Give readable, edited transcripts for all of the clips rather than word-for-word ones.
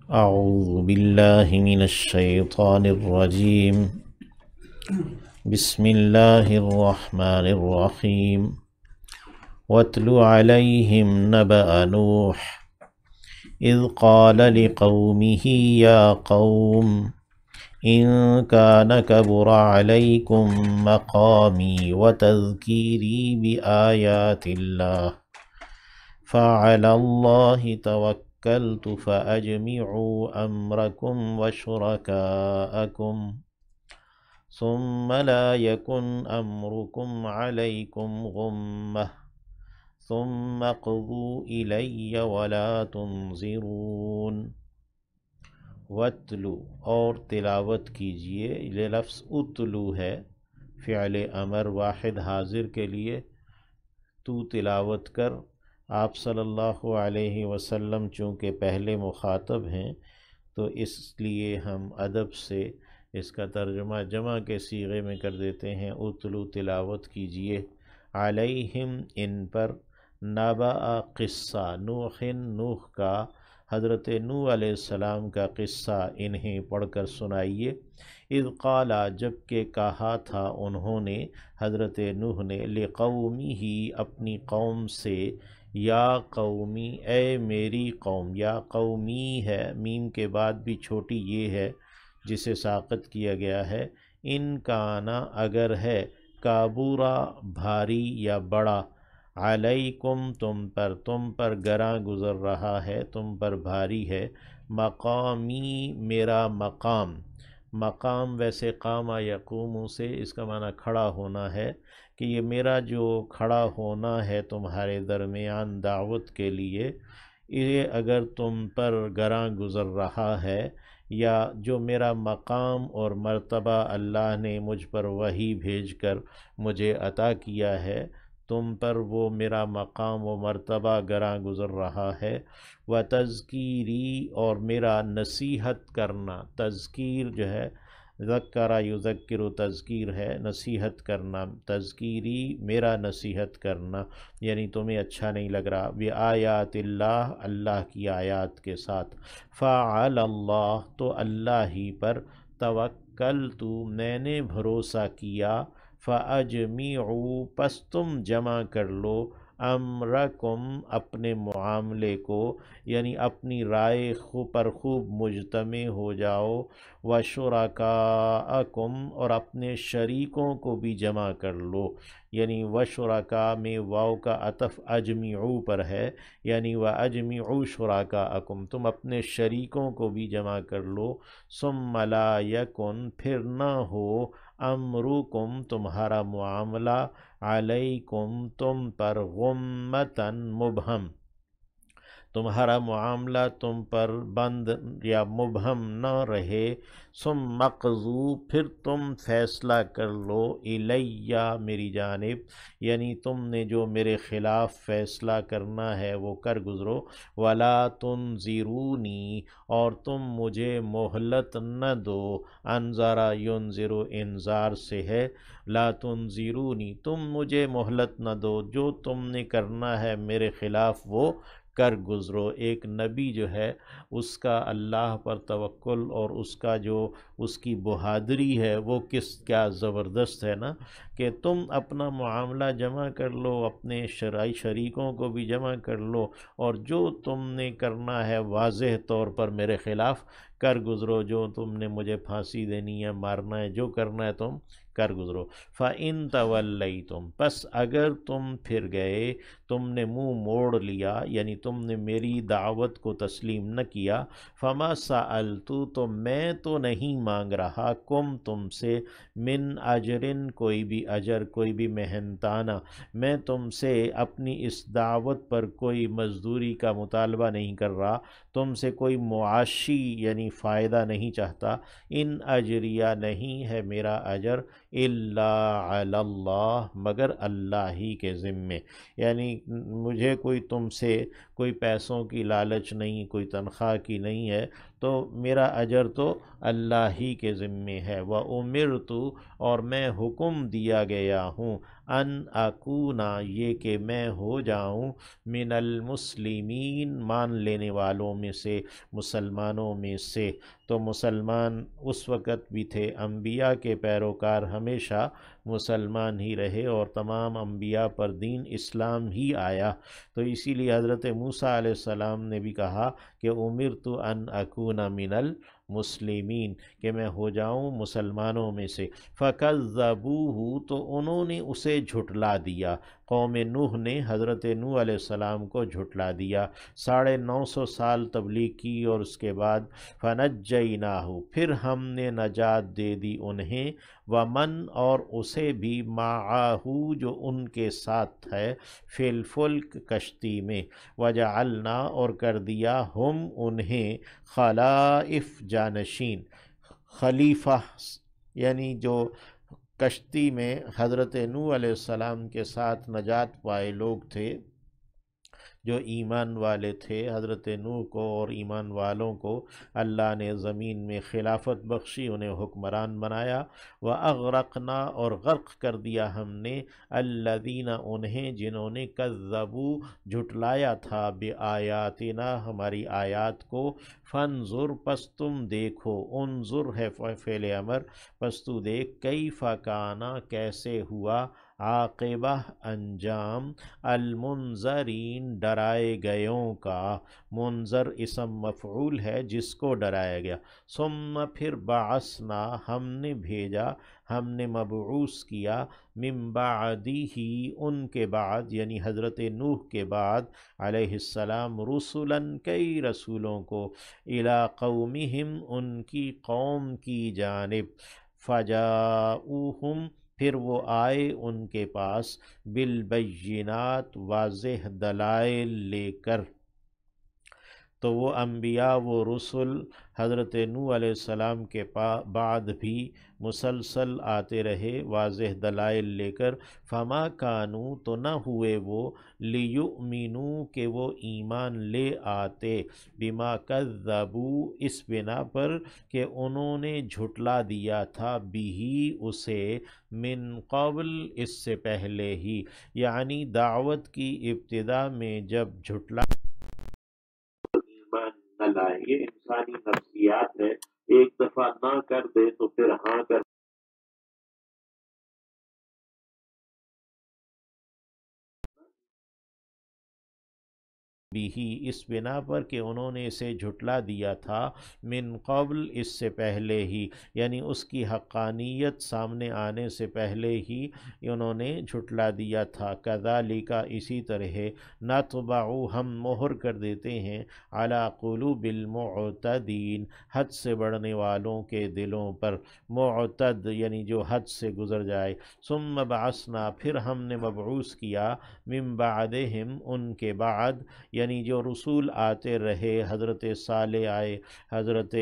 أعوذ بالله من الشيطان الرجيم. بسم الله الرحمن الرحيم. واتل عليهم نبأ نوح إذ قال لقومه يا قوم إن كان كبر عليكم مقامي وتذكيري بآيات الله فعلى الله توكلت فأجمعوا أمركم وشركاءكم ثم لا يكن أمركم عليكم غمة ثم اقضوا إلي ولا تنظرون. وَاتْلُو اور تلاوت کیجئے. یہ لفظ اتلو ہے، فعل امر واحد حاضر کے لیے. تو تلاوت کر. آپ صلی اللہ علیہ وسلم چونکہ پہلے مخاطب ہیں تو اس لیے ہم ادب سے اس کا ترجمہ جمع کے صیغے میں کر دیتے ہیں. اتلو تلاوت کیجئے. علیہم ان پر. نبأ قصہ نوح کا، حضرت نوح علیہ السلام کا قصہ انہیں پڑھ کر سنائیے. اذ قالا جب کہ کہا تھا انہوں نے، حضرت نوح نے، لقومہ اپنی قوم سے، یا قومی اے میری قوم. یا قومی ہے، میم کے بعد بھی چھوٹی یہ ہے جسے ساقط کیا گیا ہے. ان کانا اگر ہے، کابورا بھاری یا بڑا، علیکم تم پر گراں گزر رہا ہے، تم پر بھاری ہے، مقامی میرا مقام. مقام ویسے قام یقوم سے اس کا معنی کھڑا ہونا ہے، کہ یہ میرا جو کھڑا ہونا ہے تمہارے درمیان دعوت کے لیے، یہ اگر تم پر گراں گزر رہا ہے، یا جو میرا مقام اور مرتبہ اللہ نے مجھ پر وحی بھیج کر مجھے عطا کیا ہے، تم پر وہ میرا مقام و مرتبہ گراں گزر رہا ہے. و تذکیری اور میرا نصیحت کرنا. تذکیر جو ہے ذکر یذکر تذکیر ہے، نصیحت کرنا. تذکیری میرا نصیحت کرنا، یعنی تمہیں اچھا نہیں لگ رہا. بآیات اللہ اللہ کی آیات کے ساتھ. فعلی اللہ تو اللہ ہی پر. توکلت میں نے بھروسہ کیا. فَأَجْمِعُوا پس تم جمع کر لو. امرکم اپنے معاملے کو، یعنی اپنی رائے پر خوب مجتمع ہو جاؤ. وَشُرَكَاءَكُمْ اور اپنے شریکوں کو بھی جمع کر لو. یعنی وشرکاء میں واو کا عطف اجمعوا پر ہے، یعنی وَأَجْمِعُوا شُرَكَاءَكُمْ تم اپنے شریکوں کو بھی جمع کر لو. ثُمَّ لَا يَكُنْ پھر نہ ہو، امرکم تمہارا معاملہ، علیکم تم پر، غمتاً مبہم تمہارا معاملہ تم پر بند یا مبہم نہ رہے. ثم اقضوا پھر تم فیصلہ کر لو، الیہ میری جانب، یعنی تم نے جو میرے خلاف فیصلہ کرنا ہے وہ کر گزرو. ولا تنظرونی اور تم مجھے مہلت نہ دو. انذر ینذر انذار سے ہے. لا تنظرونی تم مجھے مہلت نہ دو، جو تم نے کرنا ہے میرے خلاف وہ کر گزرو. ایک نبی جو ہے اس کا اللہ پر توکل اور اس کی بہادری ہے وہ کیا زبردست ہے نا، کہ تم اپنا معاملہ جمع کر لو، اپنے شریکوں کو بھی جمع کر لو، اور جو تم نے کرنا ہے واضح طور پر میرے خلاف کر گزرو. جو تم نے مجھے پھانسی دینی ہے، مارنا ہے، جو کرنا ہے تم کر گزرو. فَإِن تَوَلَّيْتُمْ پس اگر تم پھر گئے، تم نے منہ موڑ لیا، یعنی تم نے میری دعوت کو تسلیم نہ کیا. فَمَا سَأَلْتُ تو میں تو نہیں مانگ رہا، کم تم سے، من اجرن کوئی بھی اجر، کوئی بھی محنتانہ، میں تم سے اپنی اس دعوت پر کوئی مزدوری کا مطالبہ نہیں کر رہا، تم سے کوئی معاشی یعنی فائدہ نہیں چاہتا. ان اجریہ نہیں ہے میرا اجر، الا علی اللہ مگر اللہ ہی کے ذمے. یعنی مجھے تم سے کوئی پیسوں کی لالچ نہیں، کوئی تنخواہ کی نہیں ہے، تو میرا اجر تو اللہ ہی کے ذمے ہے. وَأُمِرْتُ اور میں حکم دیا گیا ہوں، ان اکونا یہ کہ میں ہو جاؤں من المسلمین مان لینے والوں میں سے، مسلمانوں میں سے۔ تو مسلمان اس وقت بھی تھے، انبیاء کے پیروکار ہمیشہ مسلمان ہی رہے اور تمام انبیاء پر دین اسلام ہی آیا۔ تو اسی لیے حضرت موسیٰ علیہ السلام نے بھی کہا کہ امرت ان اکون من المسلمین، کہ میں ہو جاؤں مسلمانوں میں سے۔ فَكَذَّبُوهُ تو انہوں نے اسے جھٹلا دیا، قوم نوح نے حضرت نوح علیہ السلام کو جھٹلا دیا، 950 سال تبلیغ کی اور اس کے بعد فَنَجَّيْنَاهُ پھر ہم نے نجات دے دی انہیں، ومن اور اسے بھی معاہو جو ان کے ساتھ ہے، فی الفلک کشتی میں، وجعلنا اور کر دیا ہم انہیں خلائف جانشین، خلیفہ یعنی جو کشتی میں حضرت نوح علیہ السلام کے ساتھ نجات پائے لوگ تھے، جو ایمان والے تھے، حضرت نوح کو اور ایمان والوں کو اللہ نے زمین میں خلافت بخشی، انہیں حکمران بنایا۔ وَأَغْرَقْنَا اور غرق کر دیا ہم نے الَّذِينَ انہیں جنہوں نے کذبوا جھٹلایا تھا بِآیاتنا ہماری آیات کو، فانظر پس تم دیکھو، انظر ہے فعل امر، پس تو دیکھ، کیف کانا کیسے ہوا، عاقبہ انجام، المنظرین ڈرائے گیوں کا، منظر اسم مفعول ہے جس کو ڈرایا گیا۔ ثم پھر بعثنا ہم نے بھیجا، ہم نے مبعوث کیا، من بعدہ ان کے بعد یعنی حضرت نوح کے بعد علیہ السلام، رسلاً کئی رسولوں کو، الی قومہم ان کی قوم کی جانب، فجاؤہم پھر وہ آئے ان کے پاس، بالبینات واضح دلائل لے کر۔ تو وہ انبیاء، وہ رسول حضرت نوح علیہ السلام کے بعد بھی مسلسل آتے رہے واضح دلائل لے کر، فما کانوا تو نہ ہوئے وہ، لیؤمنوا کہ وہ ایمان لے آتے، بما کذبوا اس بنا پر کہ انہوں نے جھٹلا دیا تھا، بھی اسے، من قبل اس سے پہلے ہی، یعنی دعوت کی ابتدا میں جب جھٹلا ایمان نہ لائے، یہ انسانی نفسیات ہے، ایک دفعہ نہ کر دے تو پھر ہاں کر بھی اس بنا پر کہ انہوں نے اسے جھٹلا دیا تھا، من قبل اس سے پہلے ہی، یعنی اس کی حقانیت سامنے آنے سے پہلے ہی انہوں نے جھٹلا دیا تھا۔ کذالک اسی طرح، نطبع ہم مہر کر دیتے ہیں، علی قلوب المعتدین حد سے بڑھنے والوں کے دلوں پر، معتد یعنی جو حد سے گزر جائے۔ ثم بعثنا پھر ہم نے مبعوث کیا، من بعدہم ان کے بعد، یعنی جو رسول آتے رہے، حضرت صالح آئے، حضرت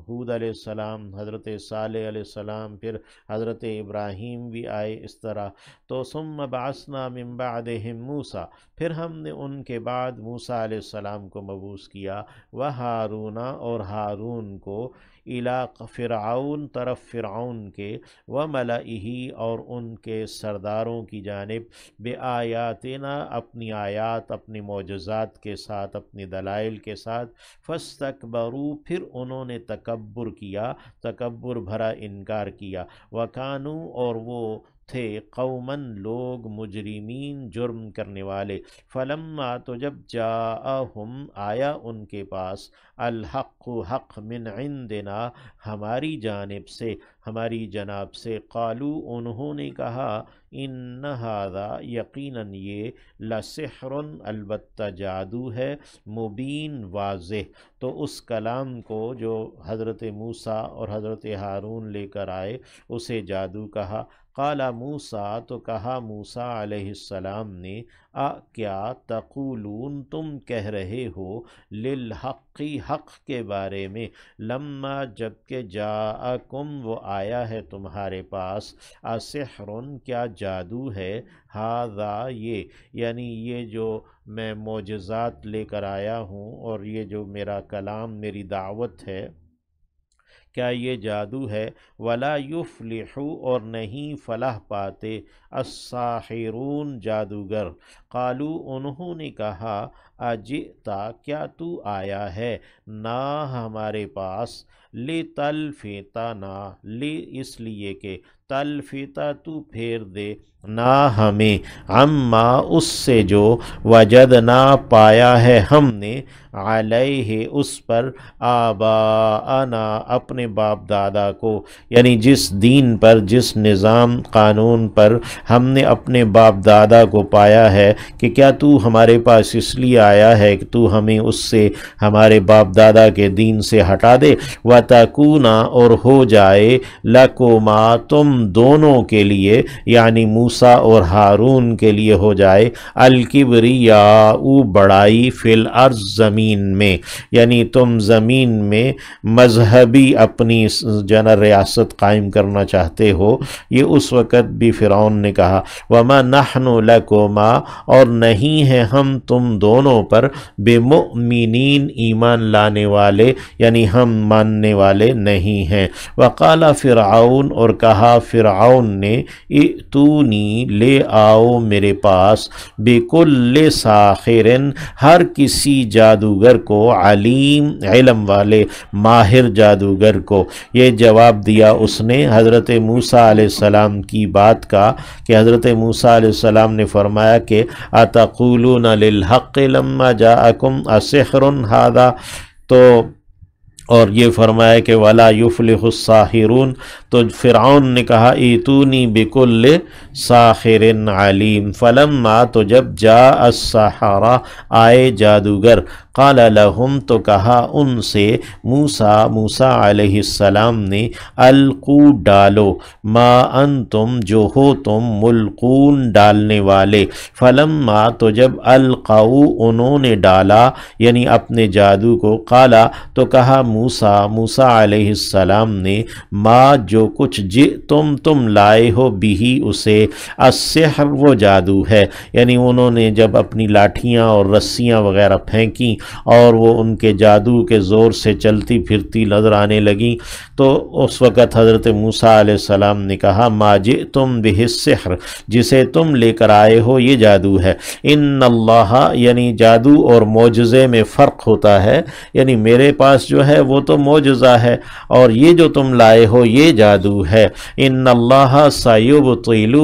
ہود علیہ السلام، حضرت صالح علیہ السلام، پھر حضرت ابراہیم بھی آئے، اس طرح۔ تو ثم بعثنا من بعدہم موسیٰ پھر ہم نے ان کے بعد موسیٰ علیہ السلام کو مبعوث کیا، وہارون اور ہارون کو، الی فرعون طرف فرعون کے، وملئہ اور ان کے سرداروں کی جانب، بآیاتنا اپنی آیات، اپنی معجزات کے ساتھ، اپنی دلائل کے ساتھ، فاستکبروا پھر انہوں نے تکبر کیا، تکبر بھرا انکار کیا، وکانوا اور وہ تھے، قوماً لوگ، مجرمین جرم کرنے والے۔ فلما تو جب جاءہم آیا ان کے پاس، الحق حق، من عندنا ہماری جانب سے، ہماری جناب سے، قالو انہوں نے کہا، ان ھذا یقیناً یہ، لسحر البتہ جادو ہے، مبین واضح۔ تو اس کلام کو جو حضرت موسیٰ اور حضرت ہارون لے کر آئے اسے جادو کہا۔ قال موسیٰ تو کہا موسیٰ علیہ السلام نے، کیا تقولون تم کہہ رہے ہو، للحق حق کے بارے میں، لما جبکہ جاءکم وہ آیا ہے تمہارے پاس، اسحر کیا جادو ہے، ھذا یہ، یعنی یہ جو میں معجزات لے کر آیا ہوں اور یہ جو میرا کلام، میری دعوت ہے، کیا یہ جادو ہے؟ ولا یفلح اور نہیں فلاح پاتے الساحرون جادوگر۔ قالو انہوں نے کہا اجئتا کیا تو آیا ہے نا ہمارے پاس لتلفتنا لی اس لیے کہ تلفتا تو پھیر دے نا ہمیں عما اس سے جو وجدنا پایا ہے ہم نے علیہ اس پر آباءنا اپنے باپ دادا کو، یعنی جس دین پر جس نظام قانون پر ہم نے اپنے باپ دادا کو پایا ہے، کہ کیا تو ہمارے پاس اس لیے آیا ہے کہ تو ہمیں اس سے ہمارے باپ دادا کے دین سے ہٹا دے؟ وَتَكُونَ اور ہو جائے لَكُمَا تم دونوں کے لیے، یعنی موسیٰ اور ہارون کے لیے ہو جائے الکبریاء بڑائی فی الارض زمین میں، یعنی تم زمین میں مذہبی اپنی ریاست قائم کرنا چاہتے ہو۔ یہ اس وقت بھی فرعون نے کہا وَمَا نَحْنُ لَكُمَا اور نہیں ہیں ہم تم دونوں پر بِمُؤْمِنِينَ ایمان لانے والے، یعنی ہم ماننے والے نہیں ہیں۔ وَقَالَ فرعون اور کہا فرعون نے ائتونی لے آؤ میرے پاس بِكُلِّ سَاحِرٍ ہر کسی جادوگر کو، علیم علم والے ماہر جادوگر کو۔ یہ جواب دیا اس نے حضرت موسیٰ علیہ السلام کی بات کا کہ حضرت موسیٰ علیہ السلام نے فرمایا کہ اتقولون للحق لما جاءکم اسحر ھذا، تو اور یہ فرمایا کہ ولا یفلح الساحرون، تو فرعون نے کہا ایتونی بکل ساحر علیم، فلما تو جب جاء السحرہ آئے جادوگر، قال لہم تو کہا ان سے موسیٰ علیہ السلام نے القو ڈالو ما انتم جو ہو تم ملقون ڈالنے والے، فلما تو جب القو انہوں نے ڈالا یعنی اپنے جادو کو، قالا تو کہا موسیٰ علیہ السلام نے ما جو کچھ تم لائے ہو بھی اسے، السحر وہ جادو ہے، یعنی انہوں نے جب اپنی لاٹھیاں اور رسیاں وغیرہ پھینکی اور وہ ان کے جادو کے زور سے چلتی پھرتی نظر آنے لگیں، تو اس وقت حضرت موسیٰ علیہ السلام نے کہا ما جئتم بہ السحر جسے تم لے کر آئے ہو یہ جادو ہے، ان اللہ یعنی جادو اور معجزے میں فرق ہوتا ہے، یعنی میرے پاس جو ہے وہ تو معجزہ ہے اور یہ جو تم لائے ہو یہ جادو ہے، ان اللہ سیبطلہ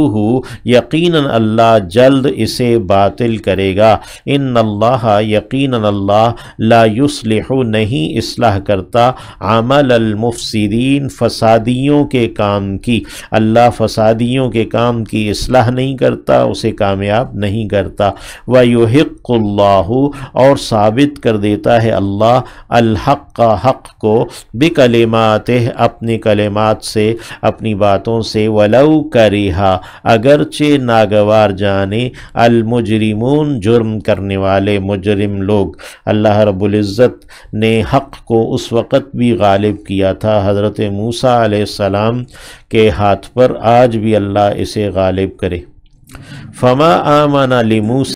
یقیناً اللہ جلد اسے باطل کرے گا، ان اللہ یقیناً اللہ لا یصلح نہیں اصلاح کرتا عمل المفسدین فسادیوں کے کام کی، اللہ فسادیوں کے کام کی اصلاح نہیں کرتا، اسے کامیاب نہیں کرتا، وَيُحِقُّ اللَّهُ اور ثابت کر دیتا ہے اللہ الحق حق کو بکلماتہ اپنے کلمات سے اپنی باتوں سے، وَلَوْ كَرِهَا اگرچہ ناگوار جانے المجرمون جرم کرنے والے مجرم لوگ۔ اللہ رب العزت نے حق کو اس وقت بھی غالب کیا تھا حضرت موسیٰ علیہ السلام کے ہاتھ پر، آج بھی اللہ اسے غالب کرے۔ فما آمن لموسیٰ